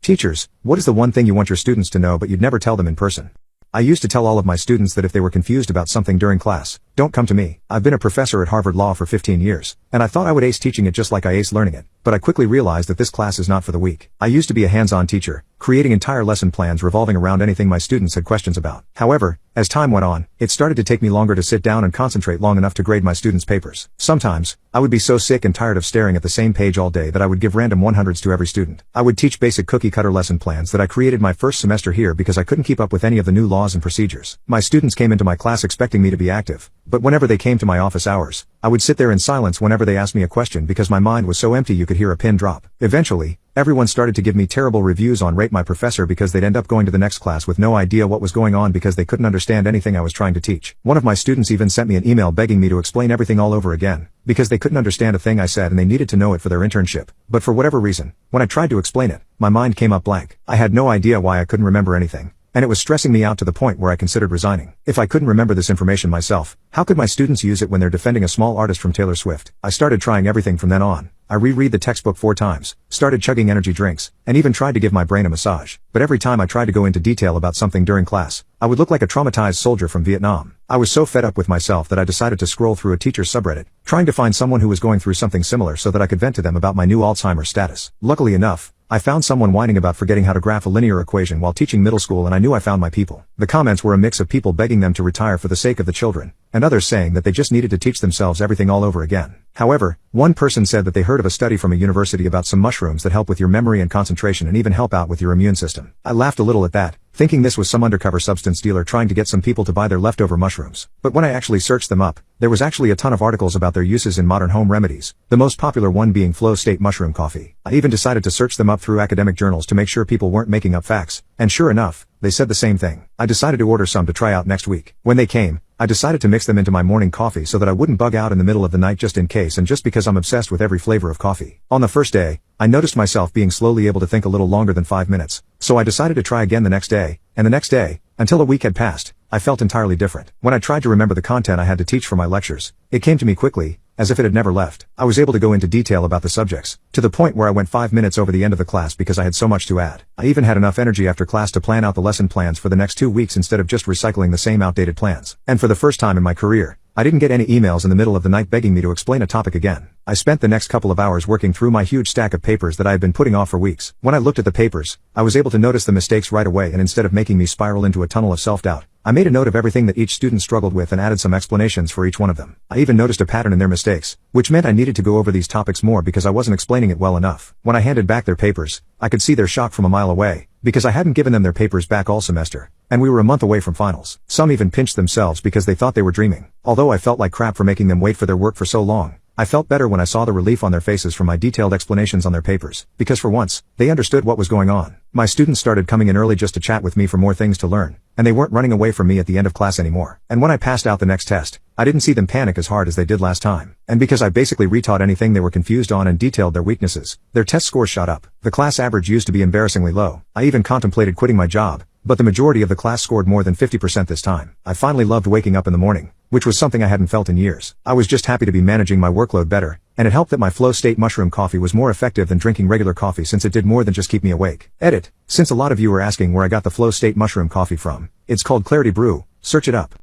Teachers, what is the one thing you want your students to know but you'd never tell them in person? I used to tell all of my students that if they were confused about something during class, don't come to me. I've been a professor at Harvard Law for 15 years, and I thought I would ace teaching it just like I ace learning it, but I quickly realized that this class is not for the weak. I used to be a hands-on teacher, creating entire lesson plans revolving around anything my students had questions about. However, as time went on, it started to take me longer to sit down and concentrate long enough to grade my students' papers. Sometimes, I would be so sick and tired of staring at the same page all day that I would give random 100s to every student. I would teach basic cookie-cutter lesson plans that I created my first semester here because I couldn't keep up with any of the new laws and procedures. My students came into my class expecting me to be active, but whenever they came to my office hours, I would sit there in silence whenever they asked me a question because my mind was so empty you could hear a pin drop. Eventually, everyone started to give me terrible reviews on Rate My Professor because they'd end up going to the next class with no idea what was going on because they couldn't understand anything I was trying to teach. One of my students even sent me an email begging me to explain everything all over again, because they couldn't understand a thing I said and they needed to know it for their internship. But for whatever reason, when I tried to explain it, my mind came up blank. I had no idea why I couldn't remember anything, and it was stressing me out to the point where I considered resigning. If I couldn't remember this information myself, how could my students use it when they're defending a small artist from Taylor Swift? I started trying everything from then on. I reread the textbook 4 times, started chugging energy drinks, and even tried to give my brain a massage. But every time I tried to go into detail about something during class, I would look like a traumatized soldier from Vietnam. I was so fed up with myself that I decided to scroll through a teacher's subreddit, trying to find someone who was going through something similar so that I could vent to them about my new Alzheimer's status. Luckily enough, I found someone whining about forgetting how to graph a linear equation while teaching middle school, and I knew I found my people. The comments were a mix of people begging them to retire for the sake of the children, and others saying that they just needed to teach themselves everything all over again. However, one person said that they heard of a study from a university about some mushrooms that help with your memory and concentration and even help out with your immune system. I laughed a little at that, thinking this was some undercover substance dealer trying to get some people to buy their leftover mushrooms. But when I actually searched them up, there was actually a ton of articles about their uses in modern home remedies, the most popular one being Flow State mushroom coffee. I even decided to search them up through academic journals to make sure people weren't making up facts, and sure enough, they said the same thing. I decided to order some to try out next week. When they came, I decided to mix them into my morning coffee so that I wouldn't bug out in the middle of the night just in case, and just because I'm obsessed with every flavor of coffee. On the first day, I noticed myself being slowly able to think a little longer than 5 minutes, so I decided to try again the next day, and the next day, until a week had passed, I felt entirely different. When I tried to remember the content I had to teach for my lectures, it came to me quickly, as if it had never left. I was able to go into detail about the subjects, to the point where I went 5 minutes over the end of the class because I had so much to add. I even had enough energy after class to plan out the lesson plans for the next 2 weeks instead of just recycling the same outdated plans. And for the first time in my career, I didn't get any emails in the middle of the night begging me to explain a topic again. I spent the next couple of hours working through my huge stack of papers that I had been putting off for weeks. When I looked at the papers, I was able to notice the mistakes right away, and instead of making me spiral into a tunnel of self-doubt, I made a note of everything that each student struggled with and added some explanations for each one of them. I even noticed a pattern in their mistakes, which meant I needed to go over these topics more because I wasn't explaining it well enough. When I handed back their papers, I could see their shock from a mile away, because I hadn't given them their papers back all semester, and we were a month away from finals. Some even pinched themselves because they thought they were dreaming. Although I felt like crap for making them wait for their work for so long, I felt better when I saw the relief on their faces from my detailed explanations on their papers, because for once, they understood what was going on. My students started coming in early just to chat with me for more things to learn, and they weren't running away from me at the end of class anymore. And when I passed out the next test, I didn't see them panic as hard as they did last time. And because I basically retaught anything they were confused on and detailed their weaknesses, their test scores shot up. The class average used to be embarrassingly low. I even contemplated quitting my job, but the majority of the class scored more than 50% this time. I finally loved waking up in the morning, which was something I hadn't felt in years. I was just happy to be managing my workload better, and it helped that my Flow State mushroom coffee was more effective than drinking regular coffee since it did more than just keep me awake. Edit. Since a lot of you were asking where I got the Flow State mushroom coffee from, it's called Clarity Brew. Search it up.